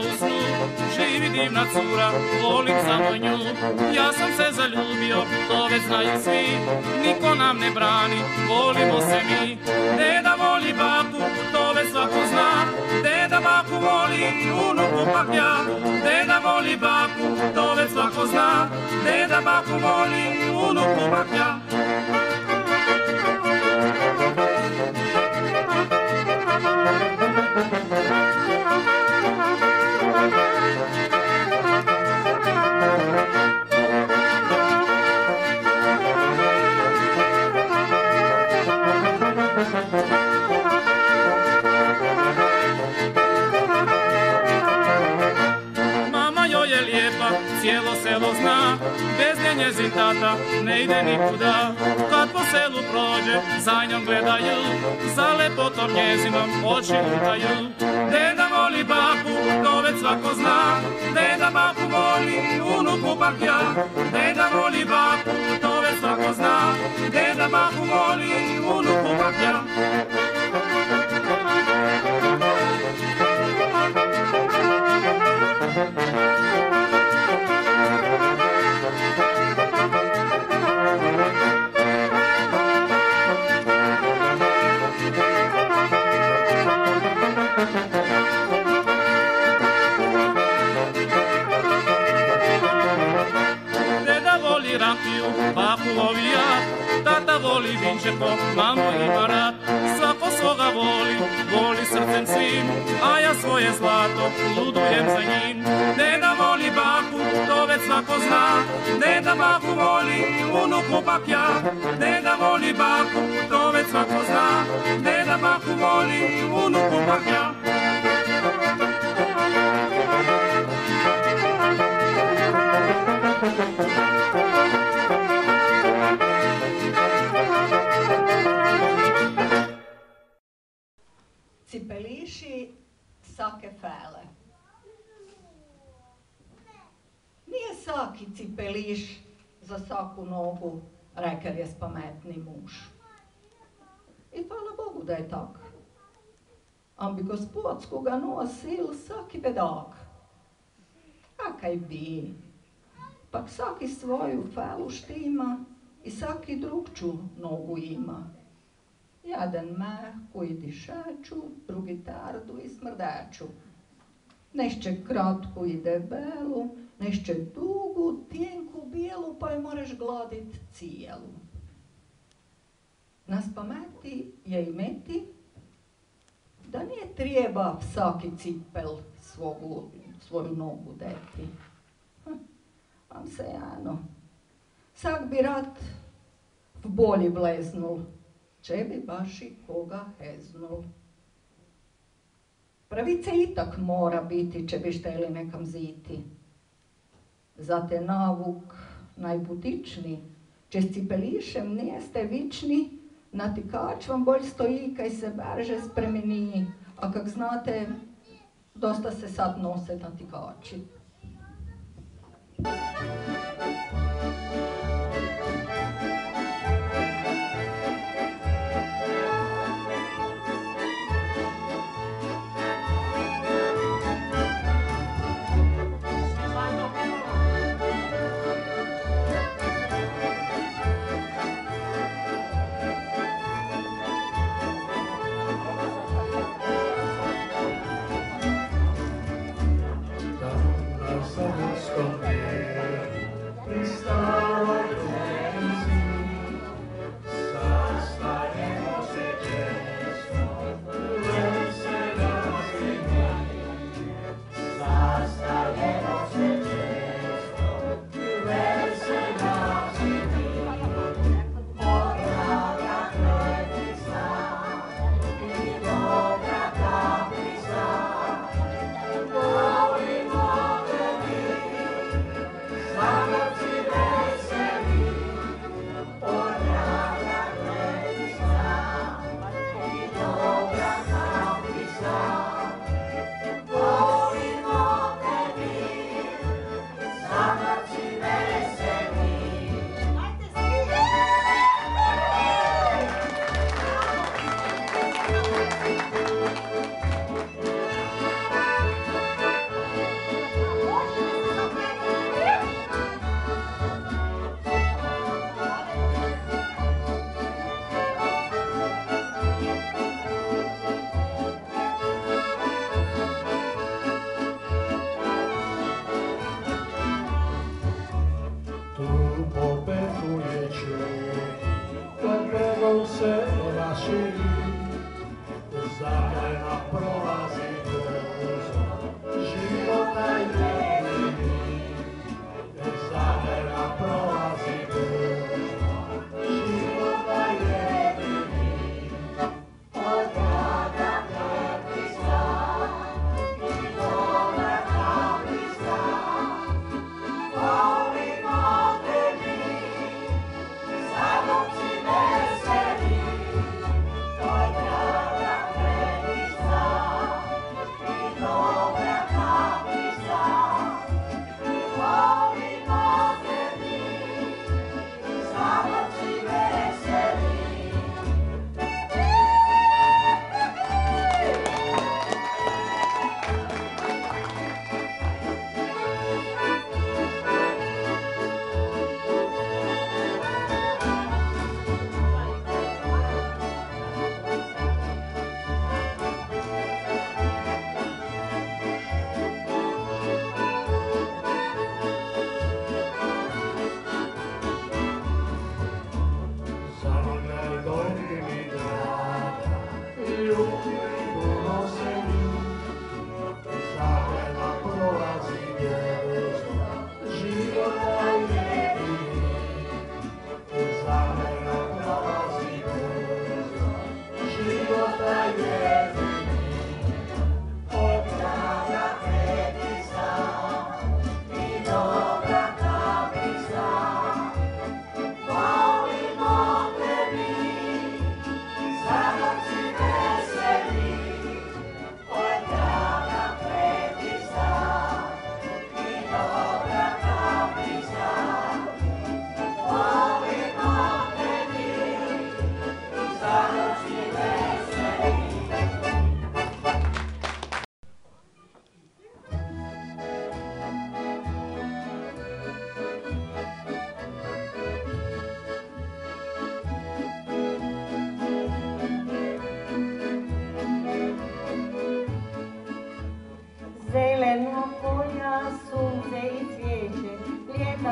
u snu, živi divna cura, volim samo nju. Ja sam se zaljubio, to već znaju svi, niko nam ne brani, volimo se mi. Deda voli baku, to već svako zna, deda baku voli, unuku pak ja. Deda voli baku, to već svako zna, deda baku voli, unuku pak ja. Mama joj je lijepa, cijelo selo zna, bez nje njezin tata ne ide nikuda. Kad po selu prođe, za njom gledaju, za lepotom njezinom oči lutaju. Deda voli baku, to već svako zna, deda baku voli, unuku pak ja. Deda voli baku, to već svako zna, deda baku voli, unuku pak ja. Baku voli ja, tata voli vinčepo, mamu ima rad. Svako svoga voli, voli srcem svim, a ja svoje zlato ludujem za njim. Deda voli baku, to već svako zna, deda baku voli, unuku pak ja. Deda voli baku, to već svako zna, deda baku voli, unuku pak ja. Cipeliši sake fele. Nije saki cipeliš za saku nogu, reker je spametni muž. I hvala Bogu da je tak. Am bi gospodsku ga nosil saki bedak. Akaj bi, pak saki svoju felu štima i saki drugču nogu ima. Jedan mehku i dišaču, drugi tardu i smrdaču. Nešće kratku i debelu, nešće dugu, tijenku, bijelu, pa je moreš gladit cijelu. Nas pameti je imeti da nije treba vsaki cipel svoju nogu deti. Am se jano, sak bi rat v bolji bleznul, če bi baš i koga heznul. Pravice itak mora biti, če bi šteli nekam ziti. Zate navuk najbutični, če s cipelišem nijeste vični, natikač vam bolj stoji, kaj se barže spremeni, a kak znate, dosta se sad nose natikači. Stavo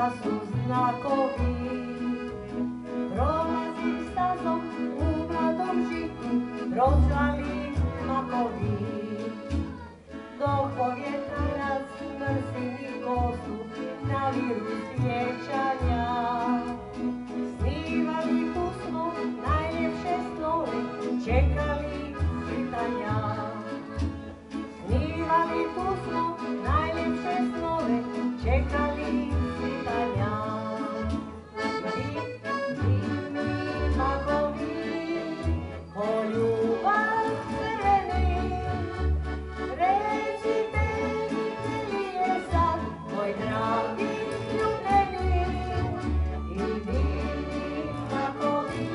šta su znakovi. Prolazim stazom u mladom žitu, procvali makovi. Dok povjetarac mrzi mi kosu, na viru sjećanja. Snivali tu smo najljepše snove, čekali svitanja. Snivali tu smo najljepše snove, čekali svitanja. Divni makovi, ko ljubav crveni, recite mi li je sad moj dragi ljubljeni. I divni makovi,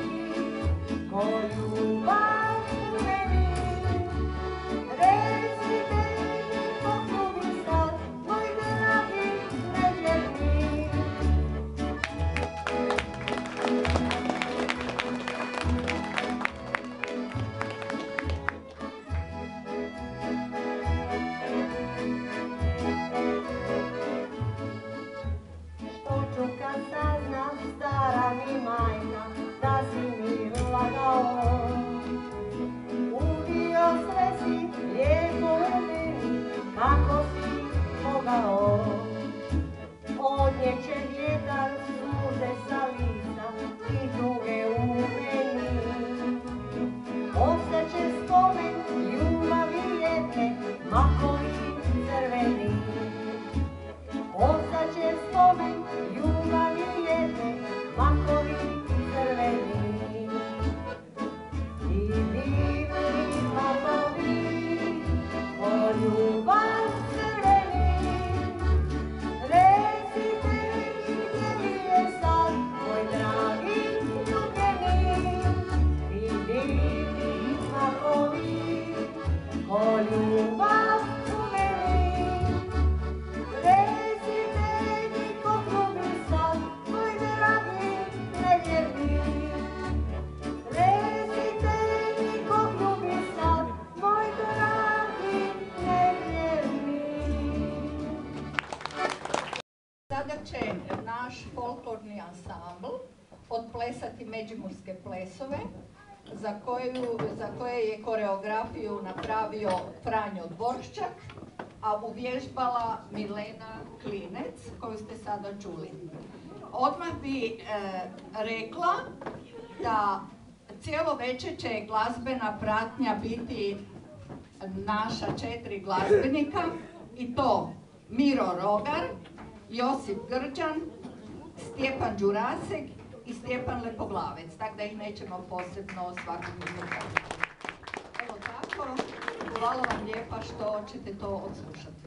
ko ljubav crveni, recite mi ko ljubi sad moj dragi nevjerni. Što ću kad saznam, stara mi majka, da si mi lagao? Ubio sve si lijepo u meni, kako si mogao? Odnjeće vjetar suze sa lica i tuge u meni. Ostaće spomen ljubavi jedne, makovi crveni. Ostaće spomen ljubavi jedne, makovi crveni. I divni makovi, ko ljubav crveni, recite mi gdje li je sad moj dragi ljubljeni. I divni makovi, ko ljubav crveni, recite mi ko ljubi sad moj dragi nevjerni. Recite mi ko ljubi sad moj dragi nevjerni. Sada će naš folklorni ansambl otplesati međimurske plesove za koje je koreografiju napravio Franjo Dvorščak, a uvježbala Milena Klinec, koju ste sada čuli. Odmah bi rekla da cijelo večer će glazbena pratnja biti naša 4 glazbenika, i to Miro Rogar, Josip Grđan, Stjepan Đurasek i Stjepan Lepoglavec, tako da ih nećemo posebno svakog izgledati. Evo tako, hvala vam lijepa što ćete to odslušati.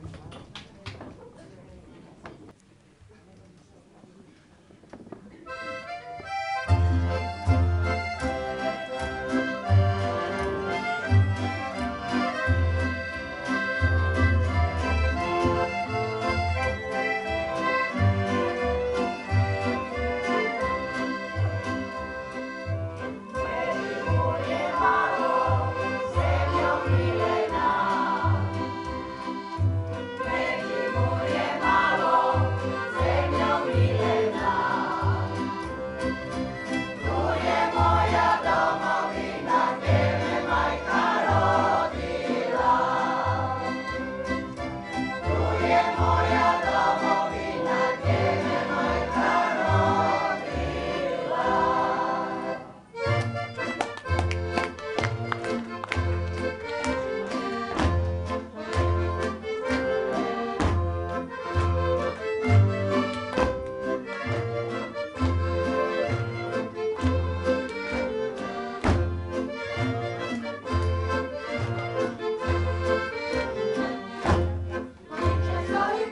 Stoji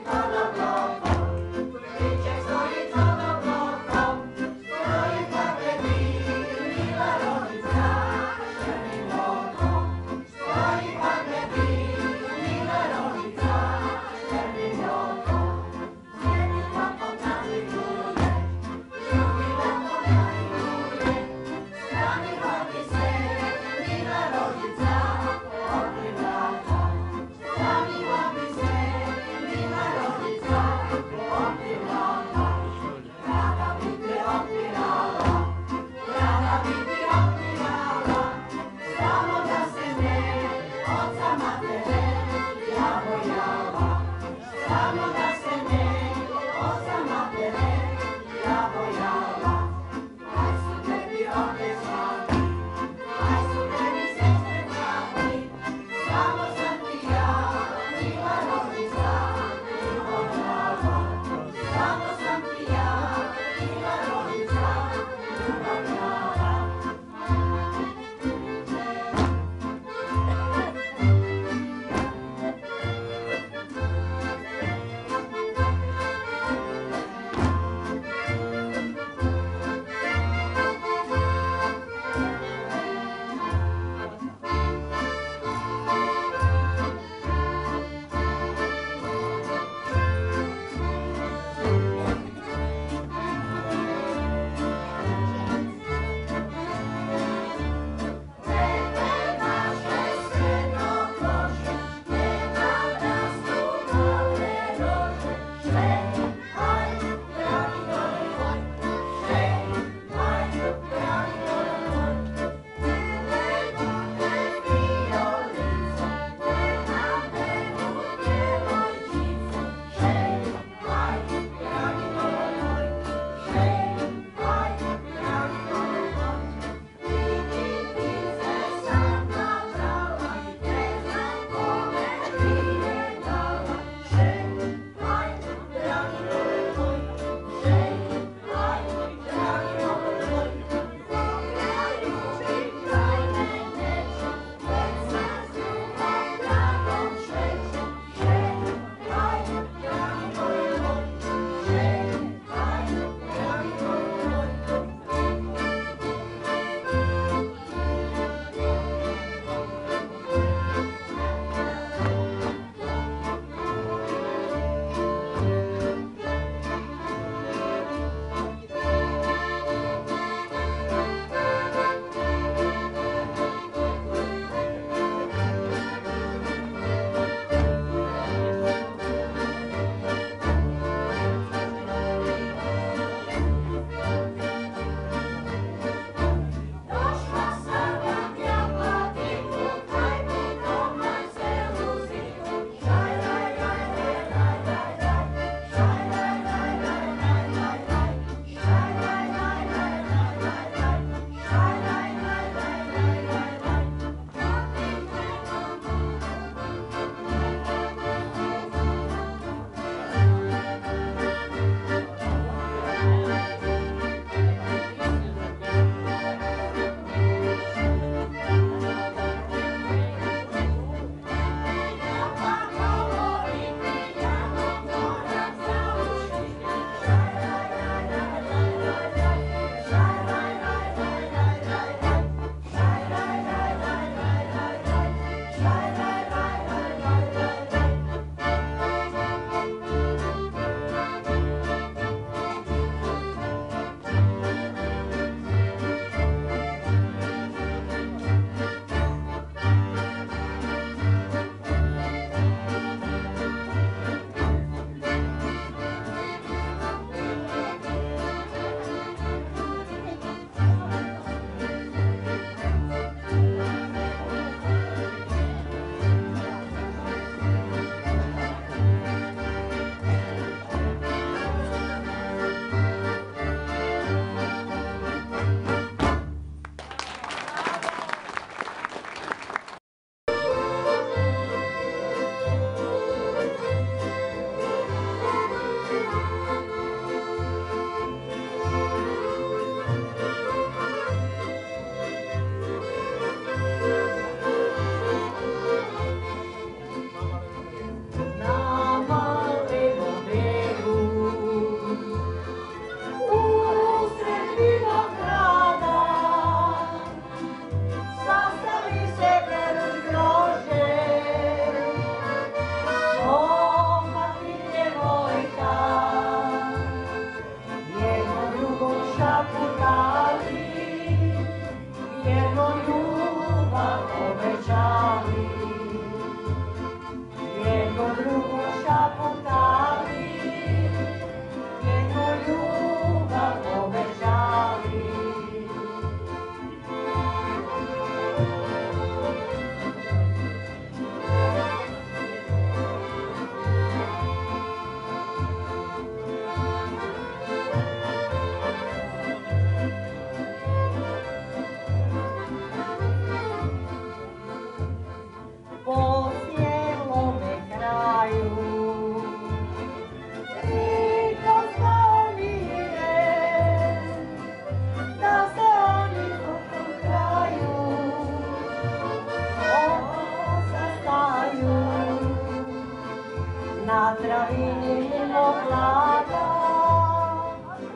travini mimo hlada,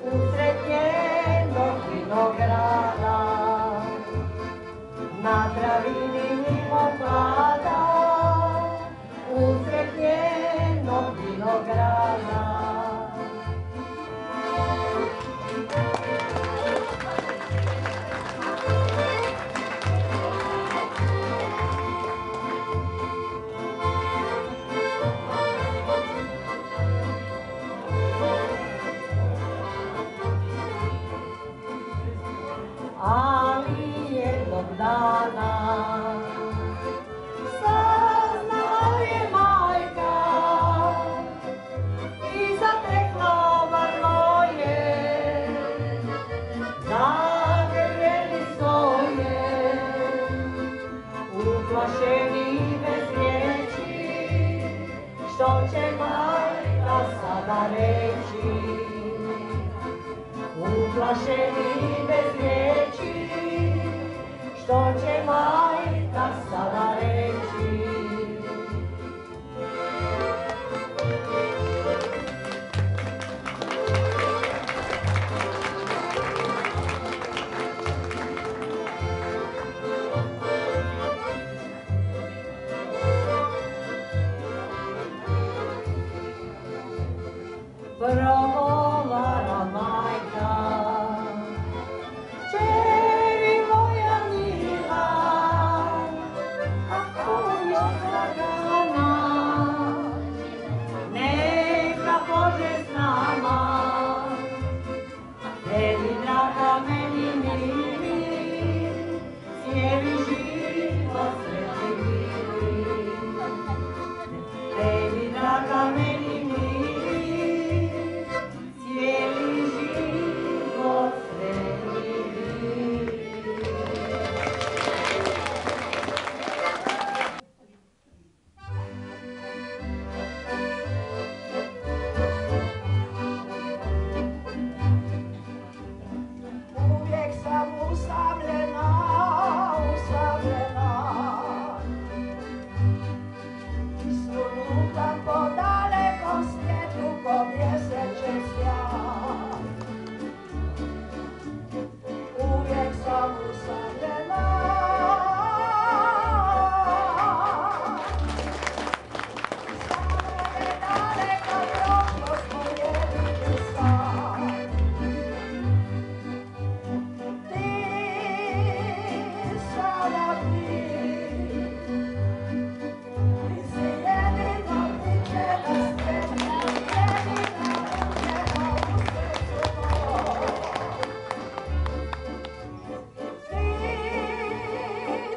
usred njenog vinograda. Na travini mimo hlada, usred njenog vinograda. Ali jednog dana saznala je majka i zatekla varno je zagrljeni soje, uplašeni bez riječi, što će majka sada reći. Uplašeni bez riječi, što će majka sada reći. Progovala majka, čeri moja mila, ako još dragana, neka Bože s nama, tebi draga meni mili, cijeli život sretni bili. Tebi draga meni mili, cijeli život sretni bili. Uvijek sam usamljena, sunutam po dalekom svijetu ko mjesečin sjaj. Uvijek sam usamljena, samo je daleka prošlost moj jedini san. Ti, samo ti, ti si jedino biće na svijetu, jedina uspjeha u srcu mom.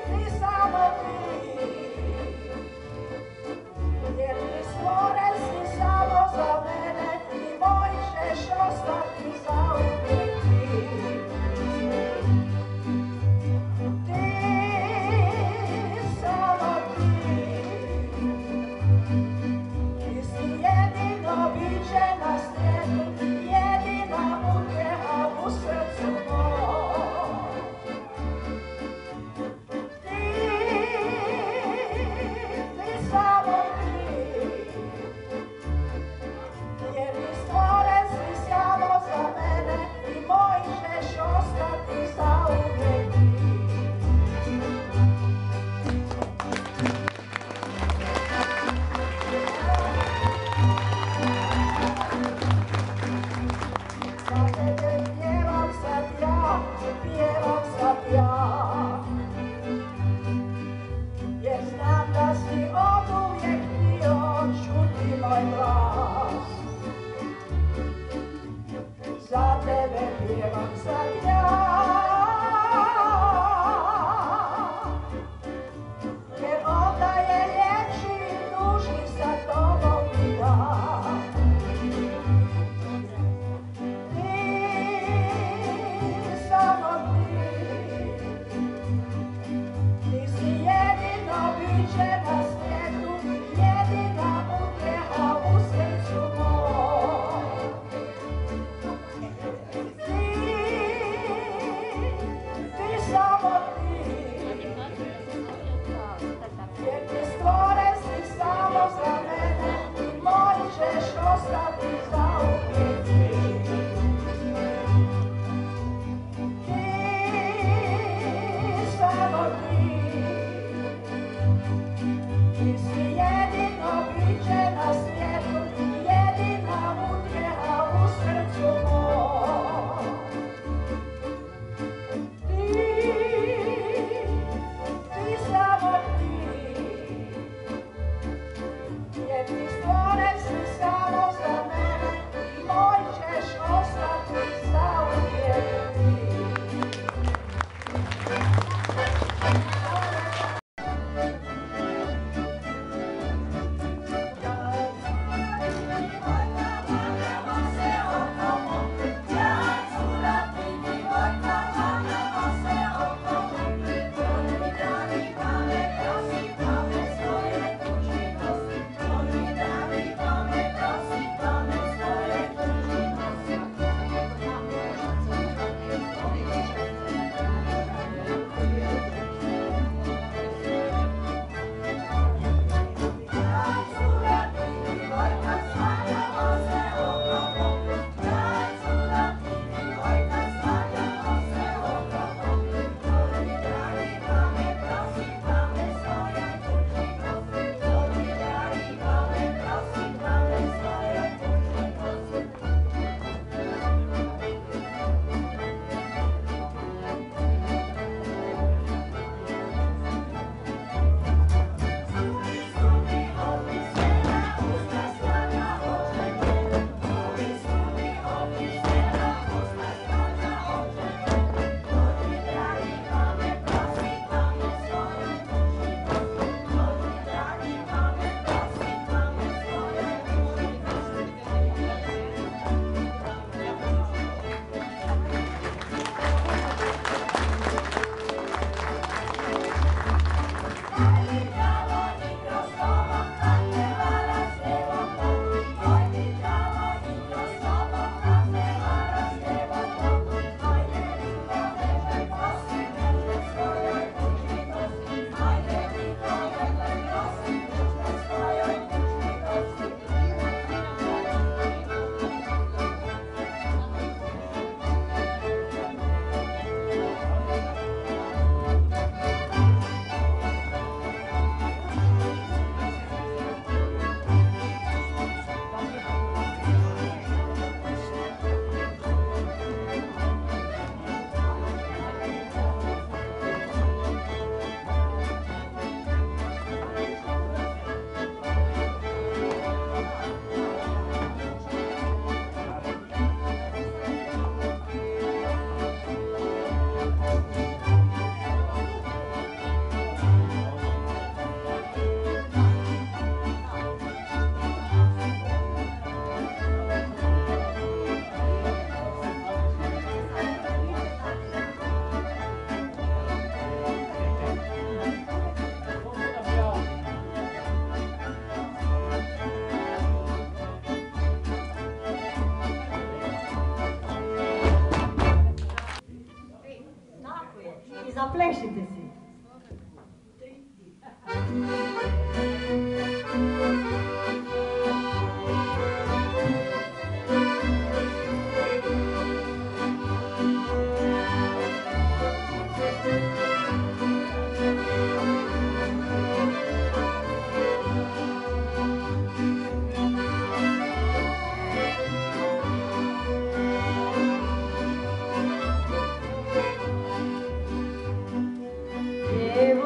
Ti samo ti, jer ti stvoren si samo za mene i moj ćeš ostati zauvijek ti. Ti samo ti, ti si jedino biće na svijetu, jedina utjeha u srcu mom. Ti samo ti, jer ti stvoren si samo za mene i moj ćeš ostati zauvijek ti. Za tebe pjevam sad ja, pjevam sad ja, jer znam da si oduvijek htio čuti moj glas. Za tebe pjevam sad ja, jer onda je ljepši i duži sa tobom mi dan. Ti, samo ti, ti si jedino biće na svijetu, jedina utjeha u srcu mom. Ti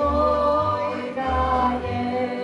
Djevojka je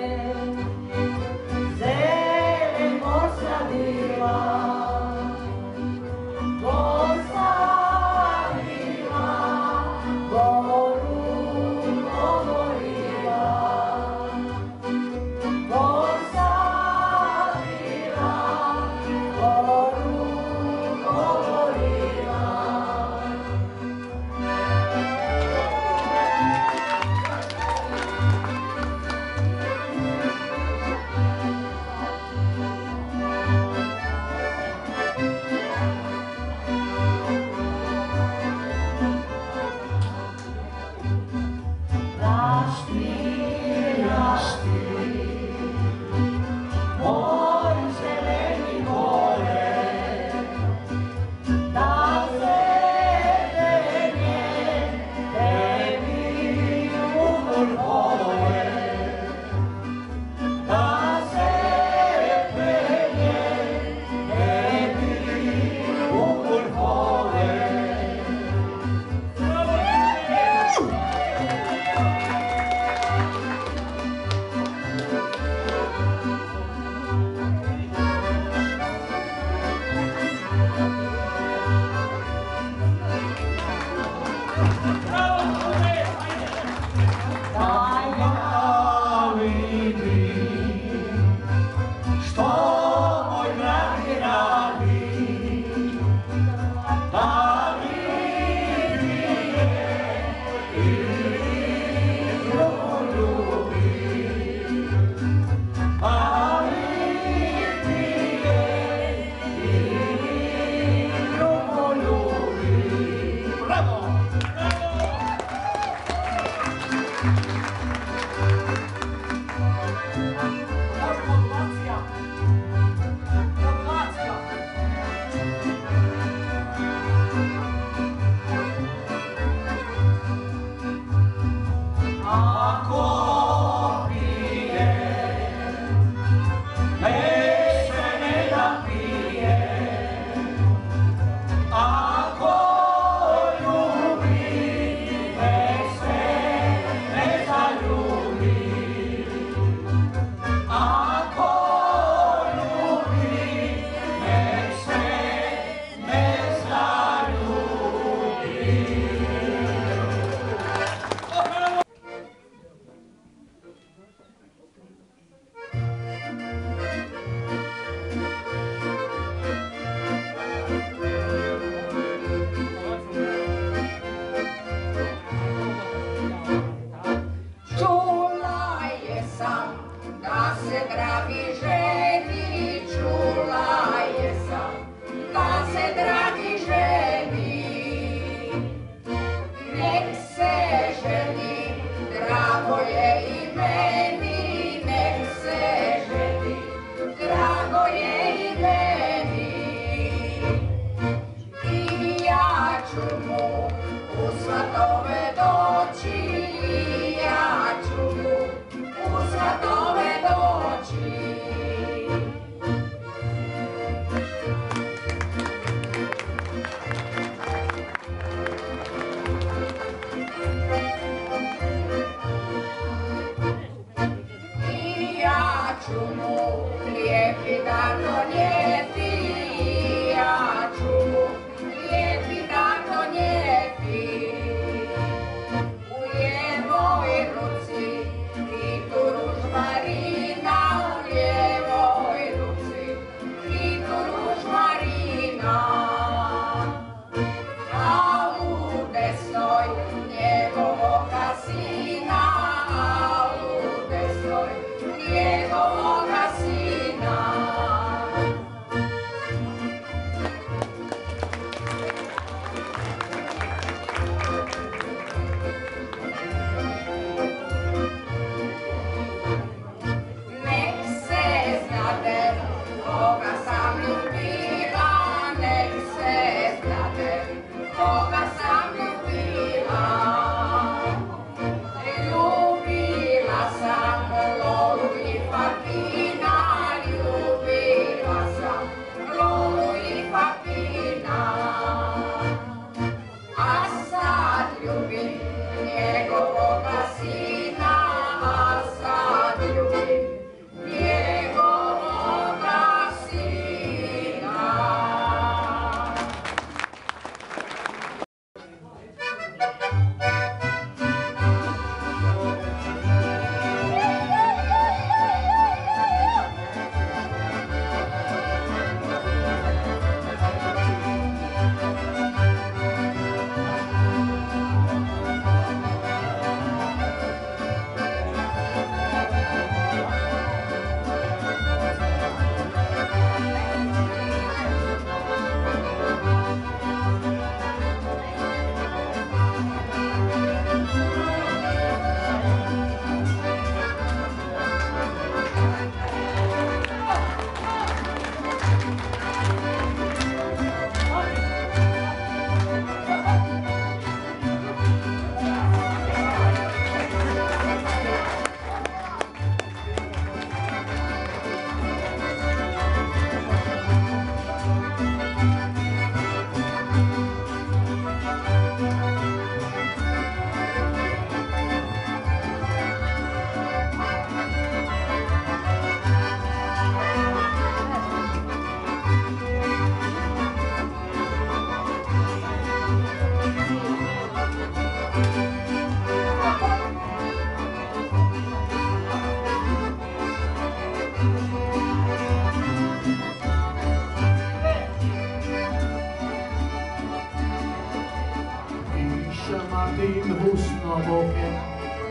husnoboke,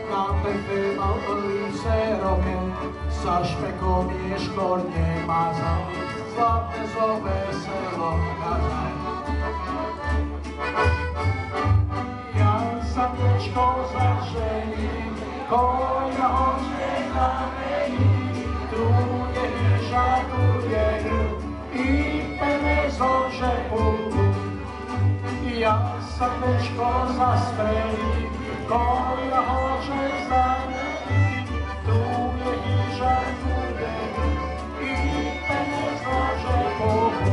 na pepe mal lice roke, sa špekom je škorne mazal, zlatne zo veselo kazal. Ja sa tečko zažením, koja hoće na meni, truje hiža, truje hrb, i pene zože pulku. Ja sa tečko zastrelím, koja hoće za meni, truje hiža, truje hrb, i pene zože pulku.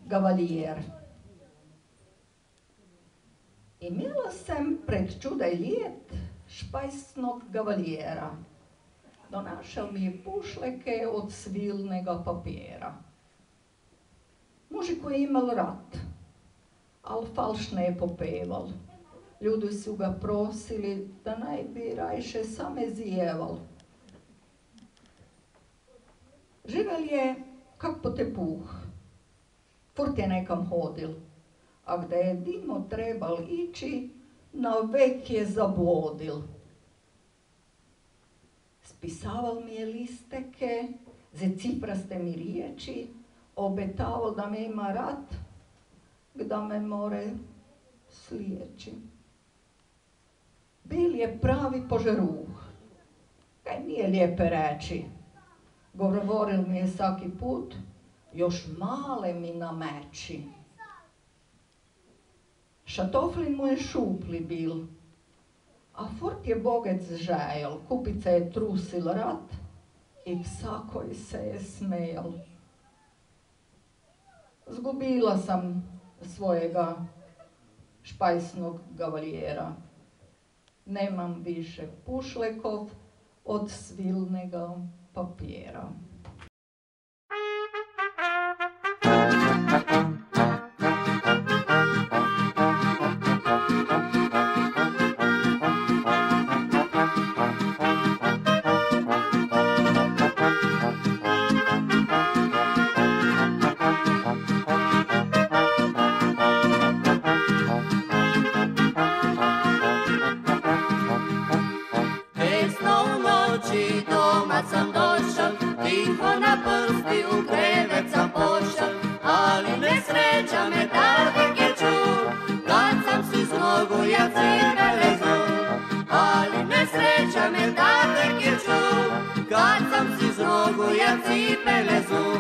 Gavalier. Imela sam pred čudaj ljet špajsnog gavalijera. Donašal mi je pušleke od svilnega papira. Mužiku je imal rat, al falšne je popeval. Ljudi su ga prosili da naj bi rajše same zijeval. Živel je kak po tepuh, furt je nekam hodil, a gde je dimo trebal ići, na vek je zablodil. Spisaval mi je listeke, ze cipraste mi riječi, obetaval da me ima rat, gda me more sliječi. Bil je pravi požeruh, kaj nije lijepe reći. Govoril mi je svaki put, još male mi nameći. Šatoflin mu je šupli bil, a furt je bogec žejal, kupica je trusil rat i vsakoj se je smejal. Zgubila sam svojega špajsnog gavalijera. Nemam više pušlekov od svilnega papira. Sam došao, tiho na prsti u krevet sam pošao, ali nesreća me tada je čul, kad sam si s nogu ja cipele zul. Ali nesreća me tada je čul, kad sam si s nogu ja cipele zul.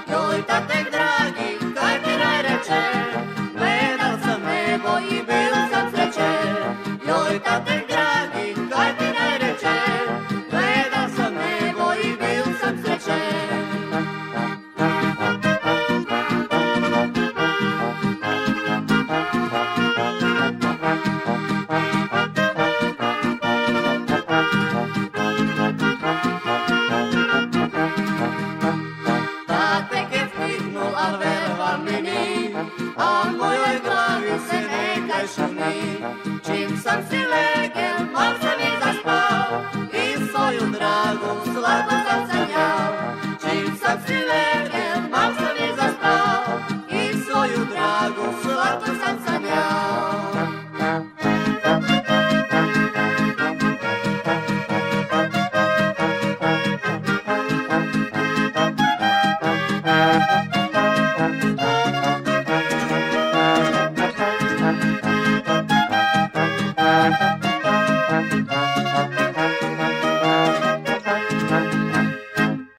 Joj, tatek dragi, kaj ti naj reče, gledal sam nebo i bil sam srećen. Joj, tatek dragi, kaj ti naj reče, gledal sam nebo i bil sam srećen. A mojoj glavi se nekaj šumi, čim sam si legel, mal sam i zaspao, i svoju dragu slatko sam sanjao. Čim sam si legel, mal sam i zaspao, i svoju dragu slatko sam sanjao.